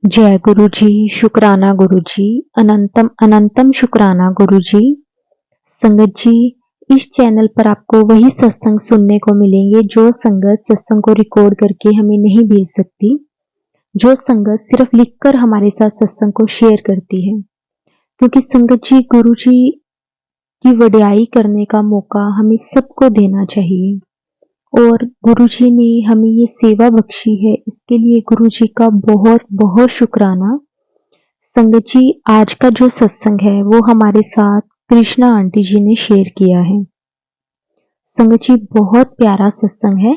जय गुरु जी, शुक्राना गुरु जी, अनंतम अनंतम शुक्राना गुरु जी। संगत जी, इस चैनल पर आपको वही सत्संग सुनने को मिलेंगे जो संगत सत्संग को रिकॉर्ड करके हमें नहीं भेज सकती, जो संगत सिर्फ लिखकर हमारे साथ सत्संग को शेयर करती है। क्योंकि संगत जी, गुरु जी की वडियाई करने का मौका हमें सबको देना चाहिए और गुरुजी ने हमें ये सेवा बख्शी है, इसके लिए गुरुजी का बहुत बहुत शुक्राना। संगत जी, आज का जो सत्संग है वो हमारे साथ कृष्णा आंटी जी ने शेयर किया है। संगत जी, बहुत प्यारा सत्संग है।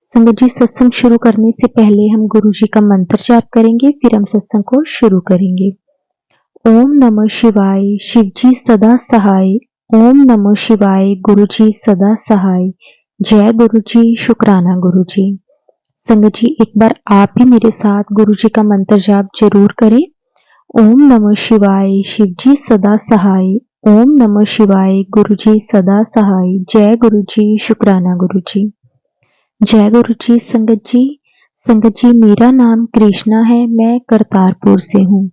संगत जी, सत्संग शुरू करने से पहले हम गुरुजी का मंत्र जाप करेंगे, फिर हम सत्संग को शुरू करेंगे। ओम नमः शिवाय, शिवजी सदा सहाय। ओम नमः शिवाय, गुरुजी सदा सहाय। जय गुरु जी, शुक्राना गुरु जी। संगत जी, एक बार आप भी मेरे साथ गुरु जी का मंत्र जाप जरूर करें। ओम नमः शिवाय, शिवजी सदा सहाय। ओम नमः शिवाय, गुरु जी सदा सहाय। जय गुरु जी, शुक्राना गुरु जी। जय गुरु जी। संगत जी, मेरा नाम कृष्णा है, मैं करतारपुर से हूँ।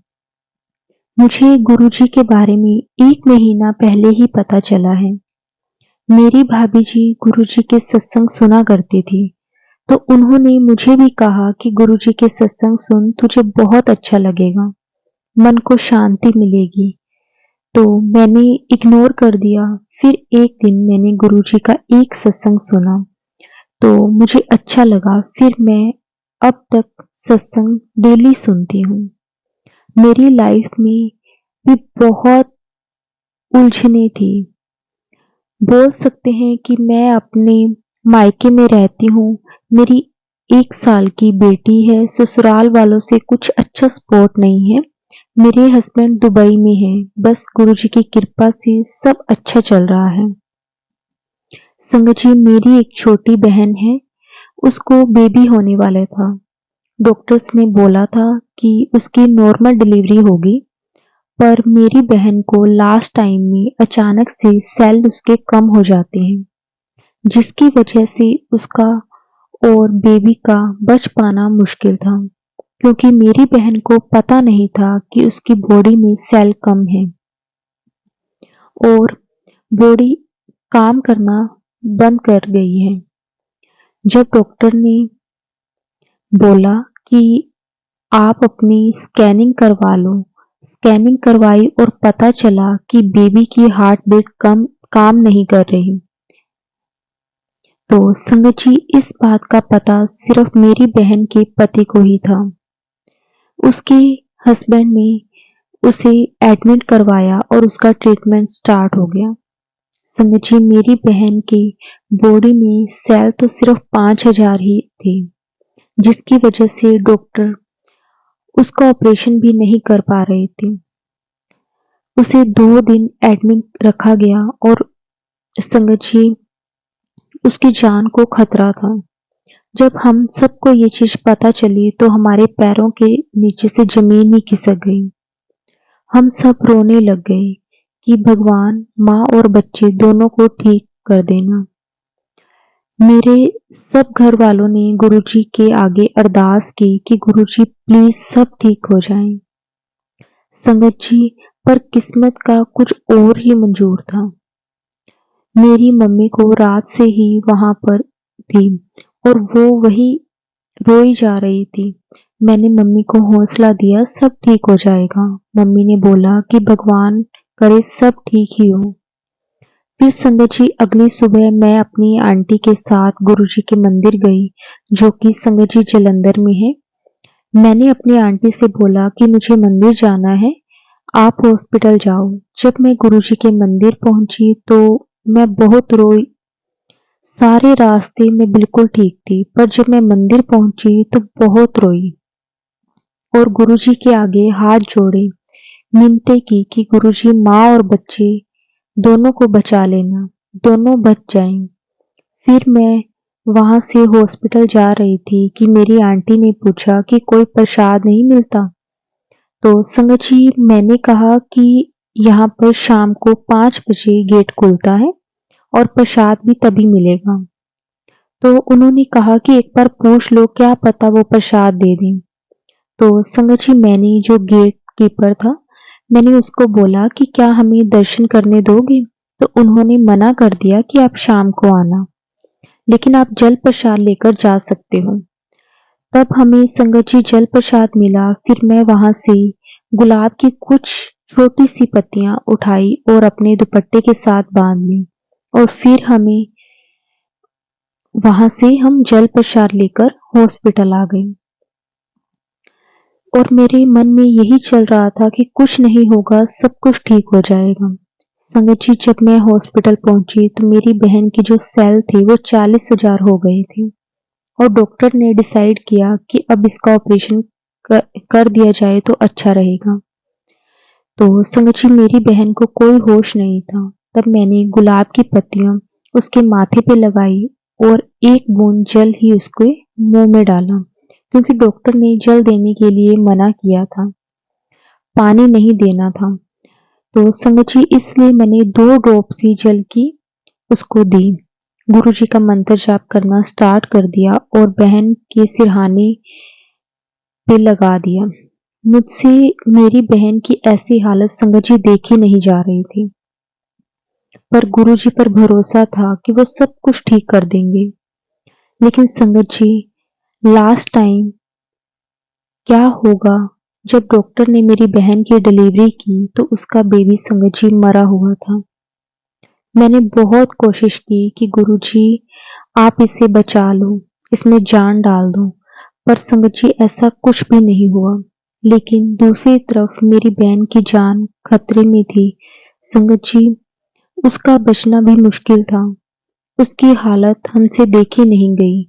मुझे गुरु जी के बारे में 1 महीना पहले ही पता चला है। मेरी भाभी जी गुरु जी के सत्संग सुना करती थी, तो उन्होंने मुझे भी कहा कि गुरुजी के सत्संग सुन, तुझे बहुत अच्छा लगेगा, मन को शांति मिलेगी। तो मैंने इग्नोर कर दिया। फिर एक दिन मैंने गुरुजी का एक सत्संग सुना, तो मुझे अच्छा लगा। फिर मैं अब तक सत्संग डेली सुनती हूँ। मेरी लाइफ में भी बहुत उलझने थी। बोल सकते हैं कि मैं अपने मायके में रहती हूँ। मेरी 1 साल की बेटी है। ससुराल वालों से कुछ अच्छा सपोर्ट नहीं है। मेरे हस्बैंड दुबई में हैं। बस गुरुजी की कृपा से सब अच्छा चल रहा है। संगत जी, मेरी एक छोटी बहन है, उसको बेबी होने वाला था। डॉक्टर्स ने बोला था कि उसकी नॉर्मल डिलीवरी होगी, पर मेरी बहन को लास्ट टाइम में अचानक से सेल उसके कम हो जाते हैं, जिसकी वजह से उसका और बेबी का बच पाना मुश्किल था। क्योंकि मेरी बहन को पता नहीं था कि उसकी बॉडी में सेल कम है और बॉडी काम करना बंद कर गई है। जब डॉक्टर ने बोला कि आप अपनी स्कैनिंग करवा लो, स्कैनिंग करवाई और पता चला कि बेबी की हार्ट बीट कम काम नहीं कर रही। तो संगत जी, इस बात का पता सिर्फ मेरी बहन के पति को ही था। उसके हस्बैंड ने उसे एडमिट करवाया और उसका ट्रीटमेंट स्टार्ट हो गया। संगत जी, मेरी बहन की बॉडी में सेल तो सिर्फ 5000 ही थे, जिसकी वजह से डॉक्टर उसका ऑपरेशन भी नहीं कर पा रहे थे। उसे 2 दिन एडमिट रखा गया और संगत जी, उसकी जान को खतरा था। जब हम सबको ये चीज पता चली तो हमारे पैरों के नीचे से जमीन ही खिसक गई। हम सब रोने लग गए कि भगवान, माँ और बच्चे दोनों को ठीक कर देना। मेरे सब घर वालों ने गुरुजी के आगे अरदास की कि गुरुजी प्लीज सब ठीक हो जाएं। संगत जी, पर किस्मत का कुछ और ही मंजूर था। मेरी मम्मी को रात से ही वहां पर थी और वो वही रोई जा रही थी। मैंने मम्मी को हौसला दिया, सब ठीक हो जाएगा। मम्मी ने बोला कि भगवान करे सब ठीक ही हो। फिर संगत जी, अगली सुबह मैं अपनी आंटी के साथ गुरुजी के मंदिर गई, जो कि संगत जी जलंधर में है। मैंने अपनी आंटी से बोला कि मुझे मंदिर जाना है, आप हॉस्पिटल जाओ। जब मैं गुरुजी के मंदिर पहुंची तो मैं बहुत रोई। सारे रास्ते में बिल्कुल ठीक थी, पर जब मैं मंदिर पहुंची तो बहुत रोई और गुरुजी के आगे हाथ जोड़े, मिन्नतें की कि गुरुजी, माँ और बच्चे दोनों को बचा लेना, दोनों बच जाएं। फिर मैं वहां से हॉस्पिटल जा रही थी कि मेरी आंटी ने पूछा कि कोई प्रसाद नहीं मिलता। तो संगत जी, मैंने कहा कि यहाँ पर शाम को 5 बजे गेट खुलता है और प्रसाद भी तभी मिलेगा। तो उन्होंने कहा कि एक बार पूछ लो, क्या पता वो प्रसाद दे दें। तो संगत जी, मैंने जो गेट कीपर था, मैंने उसको बोला कि क्या हमें दर्शन करने दोगे? तो उन्होंने मना कर दिया कि आप शाम को आना, लेकिन आप जल प्रसाद लेकर जा सकते हो। तब हमें संगत जी जल प्रसाद मिला। फिर मैं वहां से गुलाब की कुछ छोटी सी पत्तियां उठाई और अपने दुपट्टे के साथ बांध ली, और फिर हमें वहां से हम जल प्रसाद लेकर हॉस्पिटल आ गए। और मेरे मन में यही चल रहा था कि कुछ नहीं होगा, सब कुछ ठीक हो जाएगा। संगत जी, जब मैं हॉस्पिटल पहुंची तो मेरी बहन की जो सेल थे वो 40,000 हो गए थे, और डॉक्टर ने डिसाइड किया कि अब इसका ऑपरेशन कर दिया जाए तो अच्छा रहेगा। तो संगत जी, मेरी बहन को कोई होश नहीं था। तब मैंने गुलाब की पत्तियां उसके माथे पे लगाई और एक बूंद जल ही उसके मुंह में डाला, क्योंकि डॉक्टर ने जल देने के लिए मना किया था, पानी नहीं देना था। तो संगत जी, इसलिए मैंने 2 ड्रॉप सी जल की उसको दी। गुरुजी का मंत्र जाप करना स्टार्ट कर दिया और बहन के सिरहाने पे लगा दिया। मुझसे मेरी बहन की ऐसी हालत संगत जी देखी नहीं जा रही थी, पर गुरुजी पर भरोसा था कि वो सब कुछ ठीक कर देंगे। लेकिन संगत जी, लास्ट टाइम क्या होगा, जब डॉक्टर ने मेरी बहन की डिलीवरी की तो उसका बेबी संगत जी मरा हुआ था। मैंने बहुत कोशिश की कि गुरुजी आप इसे बचा लो, इसमें जान डाल दो, पर संगत जी ऐसा कुछ भी नहीं हुआ। लेकिन दूसरी तरफ मेरी बहन की जान खतरे में थी। संगत जी, उसका बचना भी मुश्किल था। उसकी हालत हमसे देखी नहीं गई।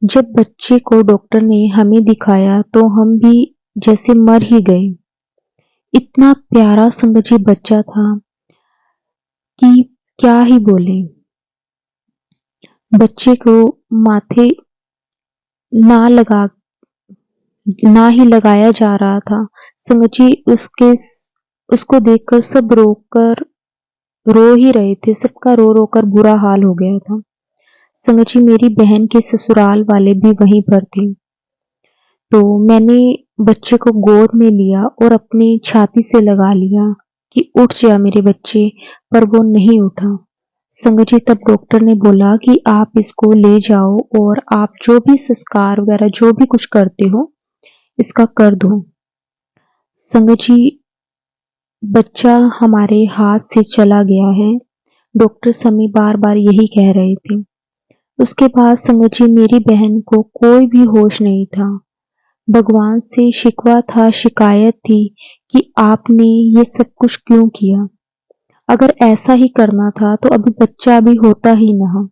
जब बच्चे को डॉक्टर ने हमें दिखाया तो हम भी जैसे मर ही गए। इतना प्यारा संगत जी बच्चा था कि क्या ही बोले। बच्चे को माथे ना लगा ना ही लगाया जा रहा था। संगत जी, उसको देखकर सब रो ही रहे थे। सबका रो रो कर बुरा हाल हो गया था। संगत जी, मेरी बहन के ससुराल वाले भी वहीं पर थे। तो मैंने बच्चे को गोद में लिया और अपनी छाती से लगा लिया कि उठ जा मेरे बच्चे, पर वो नहीं उठा। संगत जी, तब डॉक्टर ने बोला कि आप इसको ले जाओ और आप जो भी संस्कार वगैरह जो भी कुछ करते हो इसका कर दो। संगत जी, बच्चा हमारे हाथ से चला गया है। डॉक्टर समी बार बार यही कह रहे थे। उसके बाद संगत जी, मेरी बहन को कोई भी होश नहीं था। भगवान से शिकवा था, शिकायत थी कि आपने ये सब कुछ क्यों किया। अगर ऐसा ही करना था तो अभी बच्चा भी होता ही ना।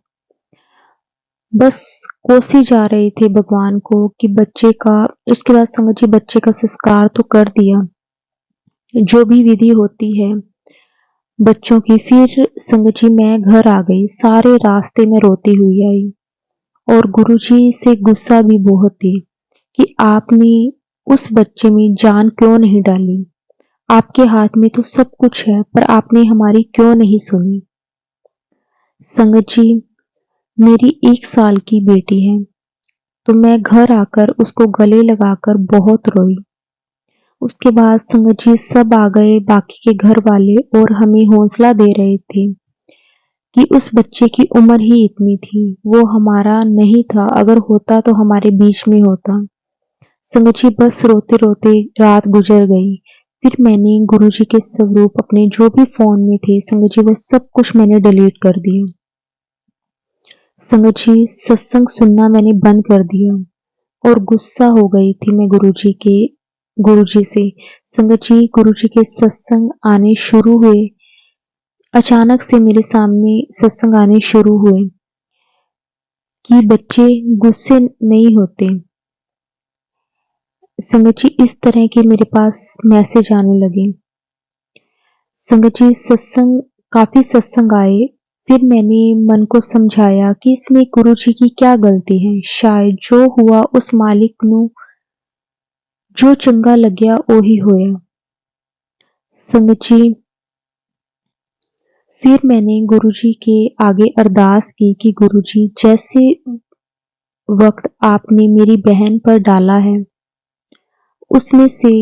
बस कोसे जा रहे थे भगवान को कि बच्चे का, उसके बाद संगत जी बच्चे का संस्कार तो कर दिया, जो भी विधि होती है बच्चों की। फिर संगत जी मैं घर आ गई। सारे रास्ते में रोती हुई आई, और गुरुजी से गुस्सा भी बहुत थी कि आपने उस बच्चे में जान क्यों नहीं डाली। आपके हाथ में तो सब कुछ है, पर आपने हमारी क्यों नहीं सुनी। संगत जी, मेरी 1 साल की बेटी है, तो मैं घर आकर उसको गले लगाकर बहुत रोई। उसके बाद संगत जी सब आ गए, बाकी के घर वाले, और हमें हौसला दे रहे थे कि उस बच्चे की उम्र ही इतनी थी, वो हमारा नहीं था, अगर होता तो हमारे बीच में होता। संगत जी, बस रोते रोते रात गुजर गई। फिर मैंने गुरुजी के स्वरूप अपने जो भी फोन में थे संगत जी, वो सब कुछ मैंने डिलीट कर दिया। संगत जी, सत्संग सुनना मैंने बंद कर दिया, और गुस्सा हो गई थी मैं गुरुजी से। संगत जी, गुरुजी के सत्संग आने शुरू हुए। अचानक से मेरे सामने सत्संग आने शुरू हुए कि बच्चे गुस्से नहीं होते। संगत जी, इस तरह के मेरे पास मैसेज आने लगे। संगत जी, काफी सत्संग आए। फिर मैंने मन को समझाया कि इसमें गुरुजी की क्या गलती है। शायद जो हुआ उस मालिक ਨੂੰ जो चंगा लग्या ओही होया। संगत जी, फिर मैंने गुरुजी के आगे अरदास की कि गुरुजी, जैसे वक्त आपने मेरी बहन पर डाला है उसमें से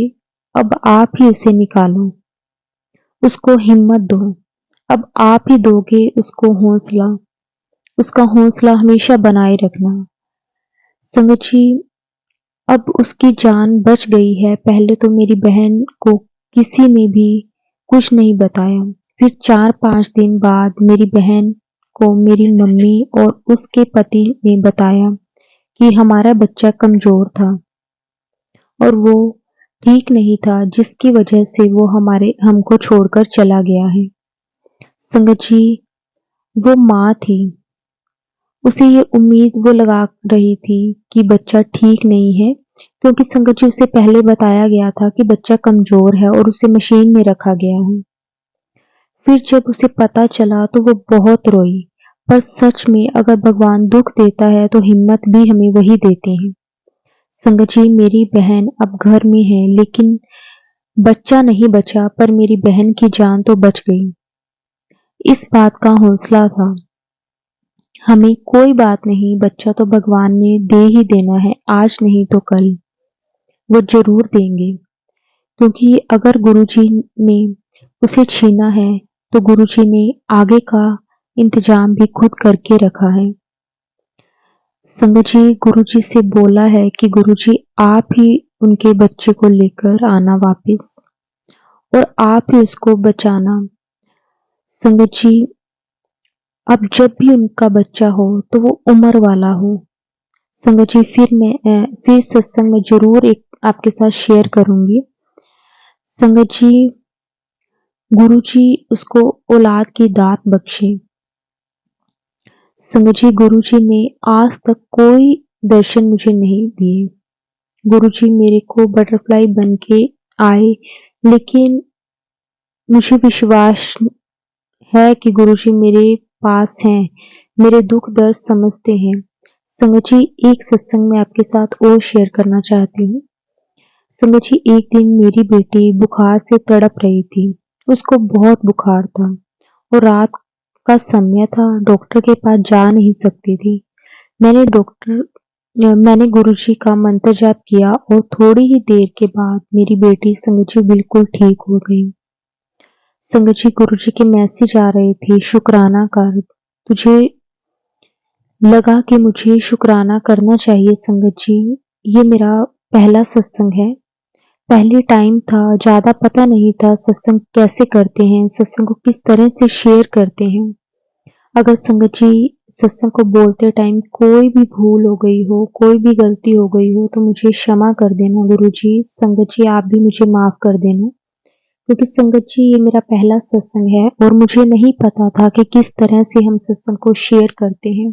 अब आप ही उसे निकालो, उसको हिम्मत दो, अब आप ही दोगे उसको हौसला, उसका हौसला हमेशा बनाए रखना। संगत जी, अब उसकी जान बच गई है। पहले तो मेरी बहन को किसी ने भी कुछ नहीं बताया। फिर 4-5 दिन बाद मेरी बहन को मेरी मम्मी और उसके पति ने बताया कि हमारा बच्चा कमज़ोर था और वो ठीक नहीं था, जिसकी वजह से वो हमको छोड़कर चला गया है। संगत जी, वो माँ थी, उसे ये उम्मीद वो लगा रही थी कि बच्चा ठीक नहीं है, क्योंकि संगत जी उसे पहले बताया गया था कि बच्चा कमज़ोर है और उसे मशीन में रखा गया है। फिर जब उसे पता चला तो वो बहुत रोई। पर सच में अगर भगवान दुख देता है तो हिम्मत भी हमें वही देते हैं। संगत जी, मेरी बहन अब घर में है, लेकिन बच्चा नहीं बचा, पर मेरी बहन की जान तो बच गई। इस बात का हौसला था हमें, कोई बात नहीं, बच्चा तो भगवान ने दे ही देना है, आज नहीं तो कल वो जरूर देंगे। क्योंकि अगर गुरुजी ने उसे छीना है तो गुरुजी ने आगे का इंतजाम भी खुद करके रखा है। संगत जी, गुरुजी से बोला है कि गुरुजी आप ही उनके बच्चे को लेकर आना वापस और आप ही उसको बचाना। संगत जी, अब जब भी उनका बच्चा हो तो वो उम्र वाला हो। संगत जी, फिर सत्संग में जरूर एक आपके साथ शेयर करूंगी। संगत जी, गुरुजी उसको औलाद की दात बख्शे। संगत जी, गुरुजी ने आज तक कोई दर्शन मुझे नहीं दिए। गुरुजी मेरे को बटरफ्लाई बन के आए, लेकिन मुझे विश्वास है कि गुरुजी मेरे पास हैं, मेरे दुख दर्द समझते हैं। संगत जी, एक सत्संग में आपके साथ और शेयर करना चाहती हूँ। संगत जी, एक दिन मेरी बेटी बुखार से तड़प रही थी। उसको बहुत बुखार था और रात का समय था, डॉक्टर के पास जा नहीं सकती थी। मैंने गुरुजी का मंत्र जाप किया और थोड़ी ही देर के बाद मेरी बेटी संगत जी बिल्कुल ठीक हो गई। संगत जी, गुरुजी के मैसेज आ रहे थे, शुक्राना कर। तुझे लगा कि मुझे शुक्राना करना चाहिए। संगत जी, ये मेरा पहला सत्संग है, पहले टाइम था, ज्यादा पता नहीं था सत्संग कैसे करते हैं, सत्संग को किस तरह से शेयर करते हैं। अगर संगत जी सत्संग को बोलते टाइम कोई भी भूल हो गई हो, कोई भी गलती हो गई हो, तो मुझे क्षमा कर देना गुरुजी। संगत जी, आप भी मुझे माफ कर देना, क्योंकि संगत जी ये मेरा पहला सत्संग है और मुझे नहीं पता था कि किस तरह से हम सत्संग को शेयर करते हैं।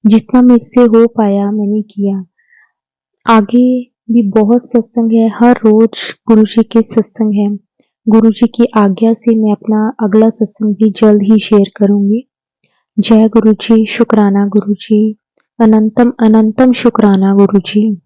जितना मुझसे हो पाया मैंने किया। आगे भी बहुत सत्संग है, हर रोज गुरुजी के सत्संग है। गुरुजी की आज्ञा से मैं अपना अगला सत्संग भी जल्द ही शेयर करूंगी। जय गुरुजी, शुक्राना गुरुजी, अनंतम अनंतम शुक्राना गुरुजी।